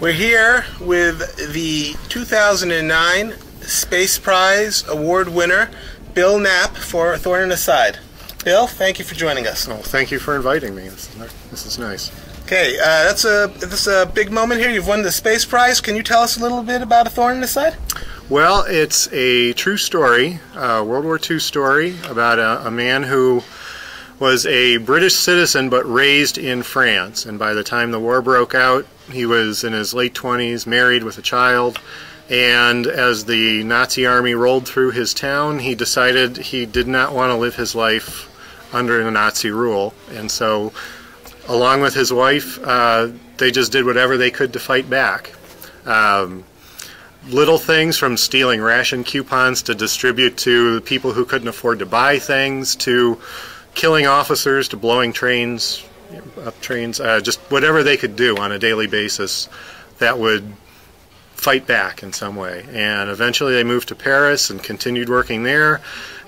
We're here with the 2009 Space Prize Award winner, Bill Knapp, for Thorn Aside. Bill, thank you for joining us. Oh, thank you for inviting me. This is nice. Okay, this is a big moment here. You've won the Space Prize. Can you tell us a little bit about A Thorn Aside? Well, it's a true story, World War II story about a man who was a British citizen but raised in France. And by the time the war broke out, he was in his late 20s, married with a child. And as the Nazi army rolled through his town, he decided he did not want to live his life under the Nazi rule. And so, along with his wife, they just did whatever they could to fight back. Little things from stealing ration coupons to distribute to people who couldn't afford to buy things, to killing officers, to blowing trains, just whatever they could do on a daily basis that would fight back in some way. And eventually they moved to Paris and continued working there.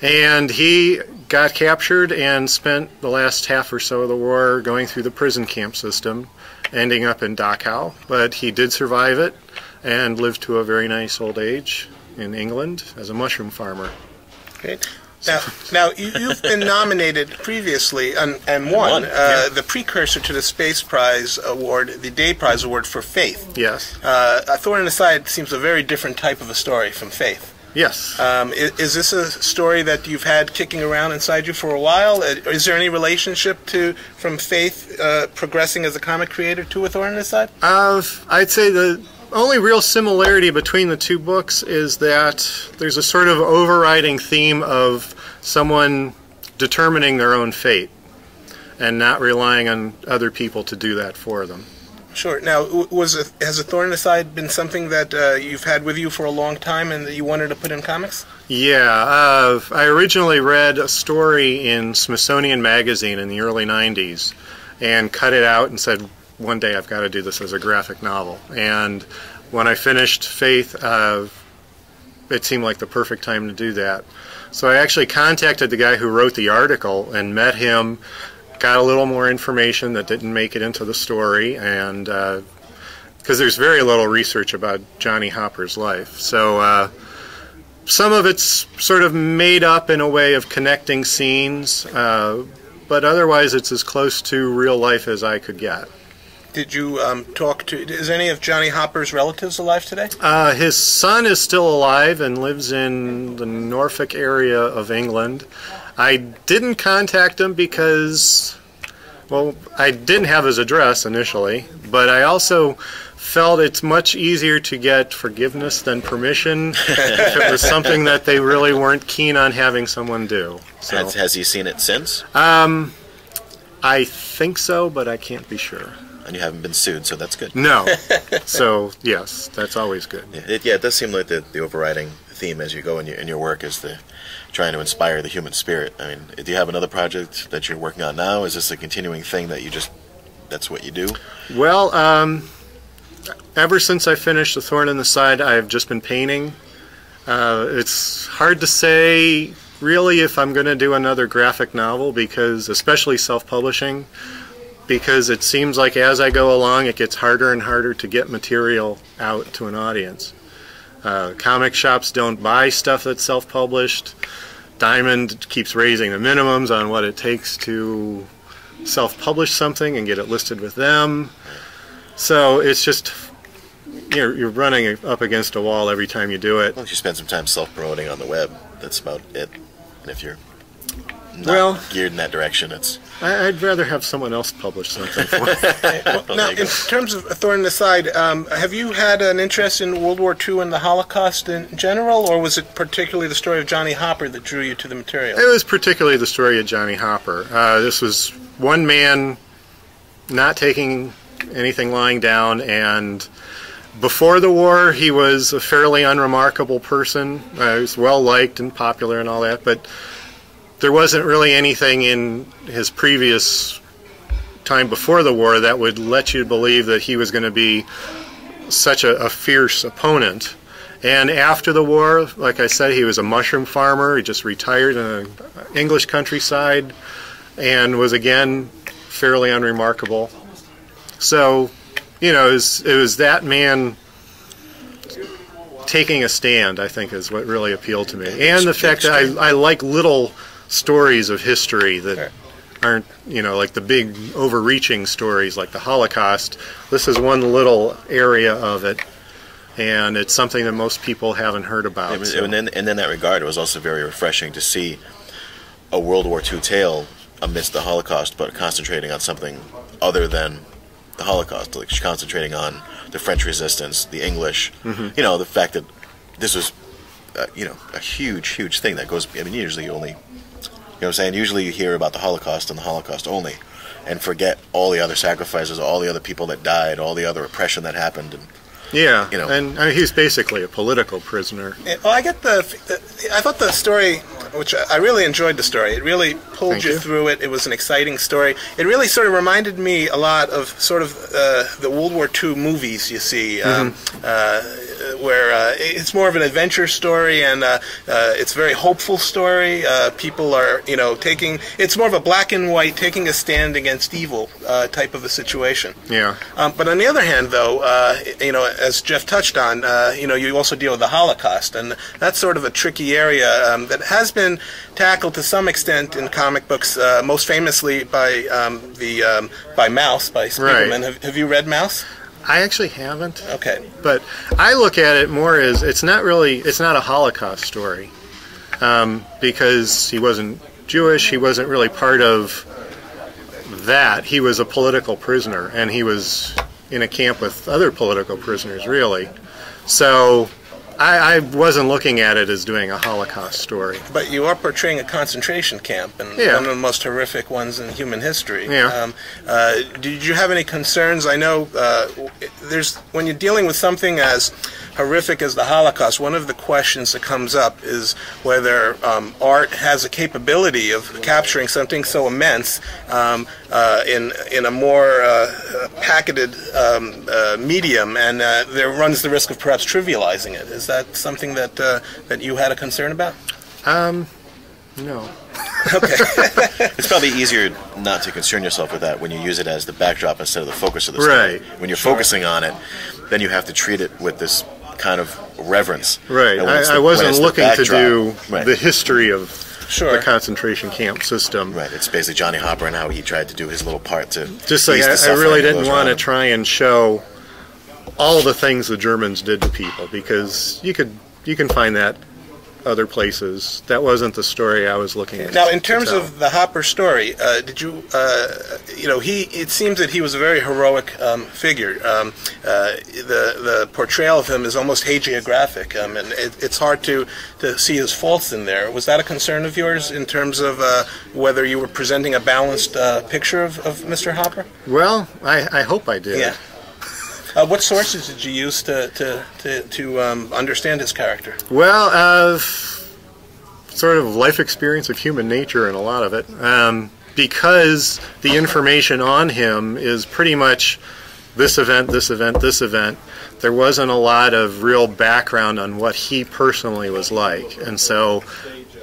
And he got captured and spent the last half or so of the war going through the prison camp system, ending up in Dachau. But he did survive it and lived to a very nice old age in England as a mushroom farmer. Great. Now you've been nominated previously and won the precursor to the Space Prize Award, the Day Prize Award for Faith. Yes. A Thorn Aside seems a very different type of a story from Faith. Yes. Is this a story that you've had kicking around inside you for a while? Is there any relationship from Faith progressing as a comic creator to A Thorn Aside? I'd say the only real similarity between the two books is that there's a sort of overriding theme of someone determining their own fate and not relying on other people to do that for them. Sure. Now, has A Thorn Aside been something that you've had with you for a long time and that you wanted to put in comics? Yeah. I originally read a story in Smithsonian Magazine in the early 90s and cut it out and said, one day I've got to do this as a graphic novel. And when I finished Faith, it seemed like the perfect time to do that. So I actually contacted the guy who wrote the article and met him, got a little more information that didn't make it into the story, and because there's very little research about Johnny Hopper's life. So some of it's sort of made up in a way of connecting scenes, but otherwise it's as close to real life as I could get. Did you talk to, is any of Johnny Hopper's relatives alive today? His son is still alive and lives in the Norfolk area of England. I didn't contact him because, well, I didn't have his address initially, but I also felt it's much easier to get forgiveness than permission if it was something that they really weren't keen on having someone do. So, has he seen it since? I think so, but I can't be sure. And you haven't been sued, so that's good. No. So, yes, that's always good. Yeah, it does seem like the overriding theme as you go in your work is trying to inspire the human spirit. I mean, do you have another project that you're working on now? Is this a continuing thing that that's what you do? Well, ever since I finished The Thorn in the Side, I've just been painting. It's hard to say, really, if I'm going to do another graphic novel, because, especially self-publishing, because it seems like as I go along it gets harder and harder to get material out to an audience. Comic shops don't buy stuff that's self-published. Diamond keeps raising the minimums on what it takes to self-publish something and get it listed with them. So it's just, you're running up against a wall every time you do it. Well, if you spend some time self-promoting on the web, that's about it. And if you're not geared in that direction, I'd rather have someone else publish something for me. Now, in terms of A Thorn Aside, have you had an interest in World War II and the Holocaust in general, or was it particularly the story of Johnny Hopper that drew you to the material? It was particularly the story of Johnny Hopper. This was one man not taking anything lying down, and before the war he was a fairly unremarkable person. He was well-liked and popular and all that, but there wasn't really anything in his previous time before the war that would let you believe that he was going to be such a fierce opponent. And after the war, like I said, he was a mushroom farmer. He just retired in the English countryside and was again fairly unremarkable. So you know, it was that man taking a stand, I think, is what really appealed to me. And the fact that I like little stories of history that aren't, you know, like the big overreaching stories like the Holocaust. This is one little area of it, and it's something that most people haven't heard about. And in that regard, it was also very refreshing to see a World War II tale amidst the Holocaust, but concentrating on something other than the Holocaust, like concentrating on the French resistance, the English, you know, the fact that this was, you know, a huge thing that goes, I mean, usually only, you know what I'm saying, usually you hear about the Holocaust and the Holocaust only, and forget all the other sacrifices, all the other people that died, all the other oppression that happened, and yeah, you know. and I mean, he's basically a political prisoner. Well, I thought the story, which I really enjoyed the story. It really pulled you through it. It was an exciting story. It really sort of reminded me a lot of sort of the World War II movies you see, where it's more of an adventure story, and it's a very hopeful story. People are, you know, it's more of a black and white, taking a stand against evil type of a situation. Yeah. But on the other hand, though, you know, as Jeff touched on, you know, you also deal with the Holocaust, and that's sort of a tricky area that has been tackled to some extent in comic books, most famously by Mouse, by Spiegelman. Right. Have you read Mouse? I actually haven't. Okay. But I look at it more as it's not a Holocaust story, because he wasn't Jewish, he wasn't really part of that. He was a political prisoner, and he was in a camp with other political prisoners, really. So I wasn't looking at it as doing a Holocaust story. But you are portraying a concentration camp, and one of the most horrific ones in human history. Yeah. Did you have any concerns? I know when you're dealing with something as horrific as the Holocaust, one of the questions that comes up is whether art has a capability of capturing something so immense in a more packeted medium, and there runs the risk of perhaps trivializing it. Is that something that you had a concern about? No. Okay. It's probably easier not to concern yourself with that when you use it as the backdrop instead of the focus of the story. Right. When you're focusing on it, then you have to treat it with this kind of reverence. Right. I wasn't looking to do the history of the concentration camp system. Right. It's basically Johnny Hopper and how he tried to do his little part to just like I really didn't want to try and show all the things the Germans did to people, because you can find that other places. That wasn't the story I was looking at. Now, in terms of the Hopper story, did you, you know, it seems that he was a very heroic figure. The portrayal of him is almost hagiographic, and it's hard to see his faults in there. Was that a concern of yours in terms of whether you were presenting a balanced picture of Mr. Hopper? Well, I hope I did. Yeah. What sources did you use to understand his character? Well, sort of life experience of human nature, and a lot of it, because the information on him is pretty much this event, this event, this event. There wasn't a lot of real background on what he personally was like, and so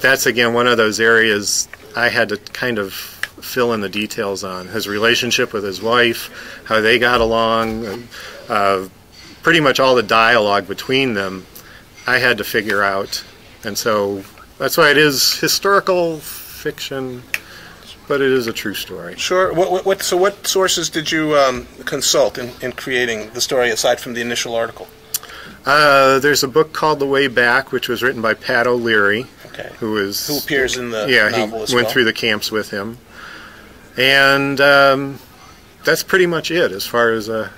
that's again one of those areas I had to kind of fill in the details on. His relationship with his wife, how they got along, pretty much all the dialogue between them I had to figure out, and so that's why it is historical fiction, but it is a true story. Sure. So what sources did you consult in creating the story aside from the initial article? There's a book called The Way Back, which was written by Pat O'Leary, who appears in the novel as he went through the camps with him. And that's pretty much it as far as the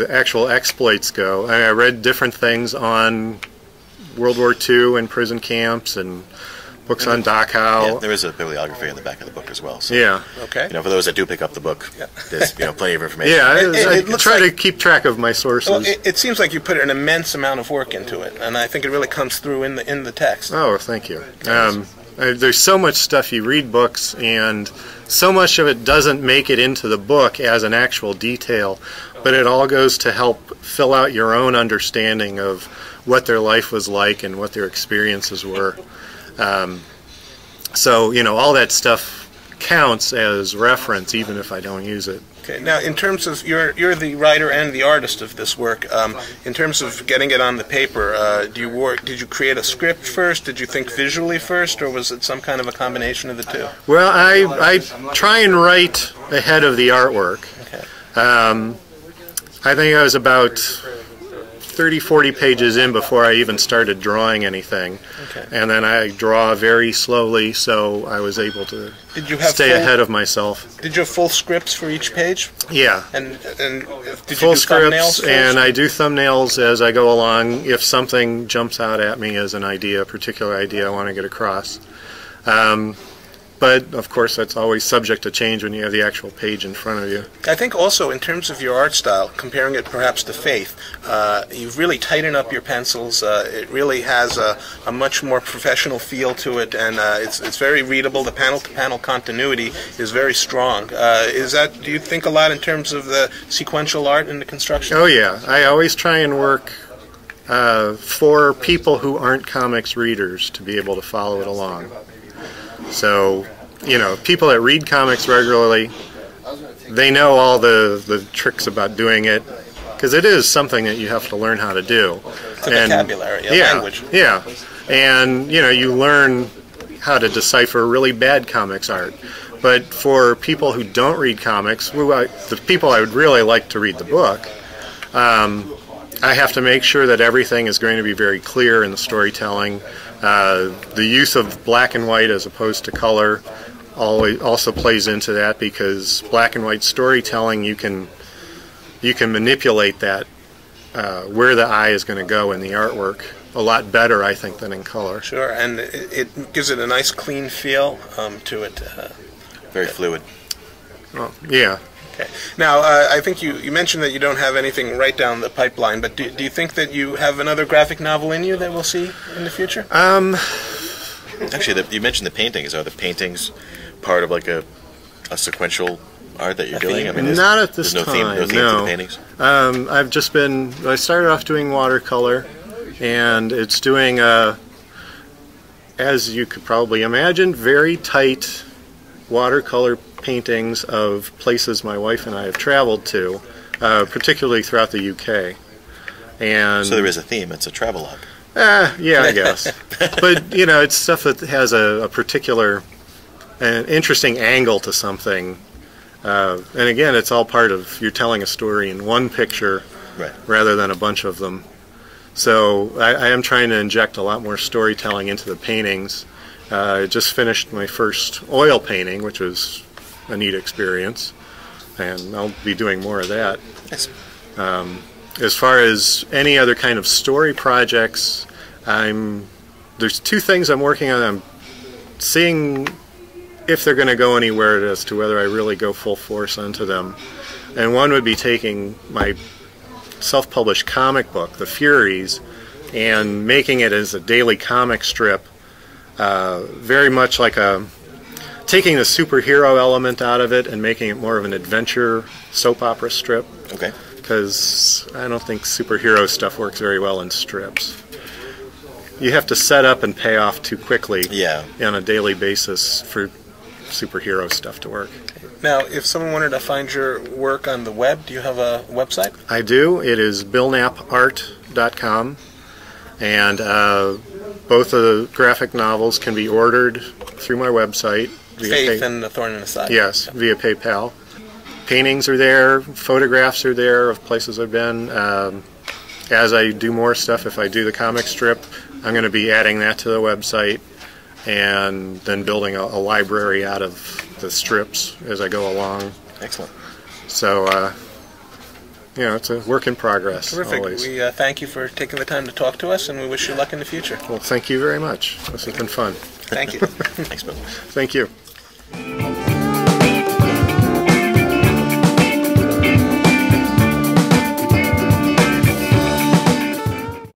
actual exploits go. I read different things on World War II and prison camps and books on Dachau. Yeah, there is a bibliography in the back of the book as well. So, yeah. Okay. You know, for those that do pick up the book, there's plenty of information. Yeah, I try to keep track of my sources. Well, it seems like you put an immense amount of work into it, and I think it really comes through in the text. Oh, thank you. There's so much stuff. You read books, and so much of it doesn't make it into the book as an actual detail, but it all goes to help fill out your own understanding of what their life was like and what their experiences were. So, you know, all that stuff counts as reference, even if I don't use it. Okay. Now, in terms of you're the writer and the artist of this work. In terms of getting it on the paper, did you create a script first? Did you think visually first, or was it some kind of a combination of the two? Well, I try and write ahead of the artwork. Okay. I think I was about 30, 40 pages in before I even started drawing anything. Okay. And then I draw very slowly, so I was able to stay ahead of myself. Did you have full scripts for each page? Yeah. And did full you do scripts, thumbnails and I do thumbnails as I go along if something jumps out at me as an idea, a particular idea I want to get across. But, of course, that's always subject to change when you have the actual page in front of you. I think also in terms of your art style, comparing it perhaps to Faith, you've really tightened up your pencils. It really has a much more professional feel to it, and it's very readable. The panel-to-panel continuity is very strong. Do you think a lot in terms of the sequential art in the construction? Oh, yeah. I always try and work for people who aren't comics readers to be able to follow it along. So, people that read comics regularly, they know all the tricks about doing it, because it is something that you have to learn how to do. It's a vocabulary, language. Yeah, and, you learn how to decipher really bad comics art. But for people who don't read comics, the people I would really like to read the book, I have to make sure that everything is going to be very clear in the storytelling. The use of black and white as opposed to color also plays into that, because black and white storytelling, you can manipulate that where the eye is going to go in the artwork a lot better, I think, than in color. Sure, and it gives it a nice clean feel to it. Very fluid. Well, yeah. Okay. Now, I think you mentioned that you don't have anything right down the pipeline, but do you think that you have another graphic novel in you that we'll see in the future? Actually, you mentioned the paintings. Are the paintings part of like a sequential art that you're doing? I mean, not at this time. No theme to the paintings. I started off doing watercolor, and it's doing, as you could probably imagine, very tight watercolor paintings of places my wife and I have traveled to, particularly throughout the UK. And so there is a theme. It's a travelogue. Yeah, I guess. But, it's stuff that has a particular an interesting angle to something. And again, it's all part of you're telling a story in one picture, right, rather than a bunch of them. So I am trying to inject a lot more storytelling into the paintings. I just finished my first oil painting, which was a neat experience, and I'll be doing more of that. Yes. As far as any other kind of story projects, there's two things I'm working on. I'm seeing if they're going to go anywhere as to whether I really go full force onto them. And one would be taking my self-published comic book, The Furies, and making it as a daily comic strip, very much like taking the superhero element out of it and making it more of an adventure soap opera strip. Okay. Because I don't think superhero stuff works very well in strips. You have to set up and pay off too quickly on a daily basis for superhero stuff to work. Now, if someone wanted to find your work on the web, do you have a website? I do. It is billknappart.com, and both of the graphic novels can be ordered through my website. Faith and the Thorn in the Side. Yes, via PayPal. Paintings are there, photographs are there of places I've been. As I do more stuff, if I do the comic strip, I'm going to be adding that to the website and then building a library out of the strips as I go along. Excellent. So, it's a work in progress. Terrific. Always. We thank you for taking the time to talk to us, and we wish you luck in the future. Well, thank you very much. This has been fun. Thank you. Thanks, Bill. Thank you.